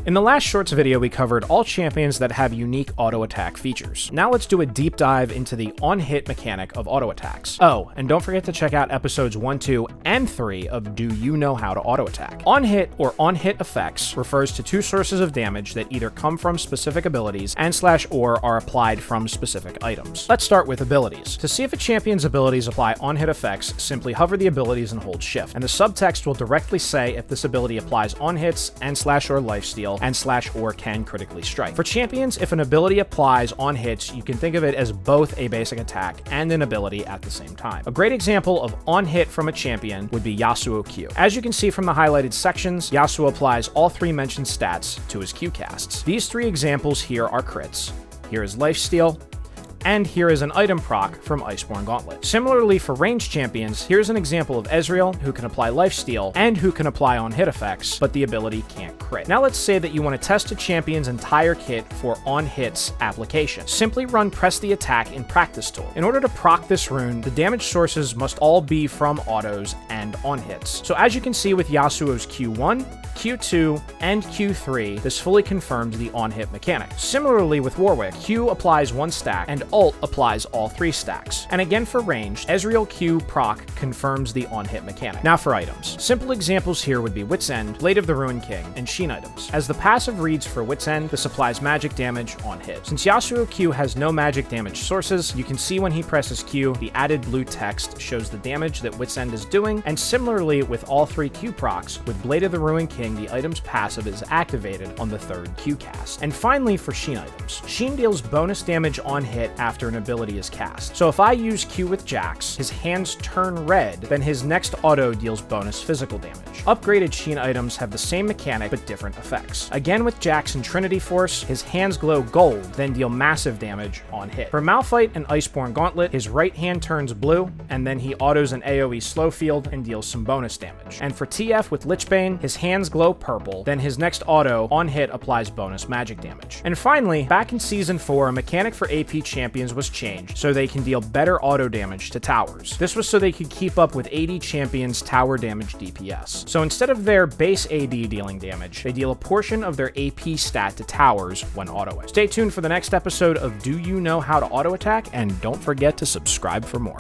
In the last Shorts video, we covered all champions that have unique auto attack features. Now let's do a deep dive into the on-hit mechanic of auto attacks. Oh, and don't forget to check out episodes 1, 2, and 3 of Do You Know How to Auto Attack? On-hit or on-hit effects refers to two sources of damage that either come from specific abilities and/or are applied from specific items. Let's start with abilities. To see if a champion's abilities apply on-hit effects, simply hover the abilities and hold shift, and the subtext will directly say if this ability applies on hits and/or lifesteal and/or can critically strike. For champions, if an ability applies on hits, you can think of it as both a basic attack and an ability at the same time. A great example of on hit from a champion would be Yasuo Q. As you can see from the highlighted sections, Yasuo applies all three mentioned stats to his Q casts. These three examples here are crits. Here is lifesteal, and here is an item proc from Iceborne Gauntlet. Similarly, for ranged champions, here's an example of Ezreal, who can apply lifesteal and who can apply on hit effects, but the ability can't crit. Now let's say that you want to test a champion's entire kit for on hits application. Simply run Press the Attack in Practice Tool. In order to proc this rune, the damage sources must all be from autos and on hits. So as you can see with Yasuo's Q1, Q2, and Q3, this fully confirmed the on-hit mechanic. Similarly with Warwick, Q applies one stack, and ult applies all three stacks. And again for ranged, Ezreal Q proc confirms the on-hit mechanic. Now for items. Simple examples here would be Wit's End, Blade of the Ruined King, and Sheen items. As the passive reads for Wit's End, this applies magic damage on hit. Since Yasuo Q has no magic damage sources, you can see when he presses Q, the added blue text shows the damage that Wit's End is doing, and similarly with all three Q procs, with Blade of the Ruined King, the item's passive is activated on the third Q cast. And finally for Sheen items. Sheen deals bonus damage on hit after an ability is cast. So if I use Q with Jax, his hands turn red, then his next auto deals bonus physical damage. Upgraded Sheen items have the same mechanic but different effects. Again with Jax and Trinity Force, his hands glow gold, then deal massive damage on hit. For Malphite and Iceborne Gauntlet, his right hand turns blue, and then he autos an AoE slow field and deals some bonus damage. And for TF with Lichbane, his hands glow purple, then his next auto on hit applies bonus magic damage. And finally, back in Season 4, a mechanic for AP champions was changed so they can deal better auto damage to towers. This was so they could keep up with AD champions' tower damage DPS. So instead of their base AD dealing damage, they deal a portion of their AP stat to towers when autoing. Stay tuned for the next episode of Do You Know How to Auto Attack, and don't forget to subscribe for more.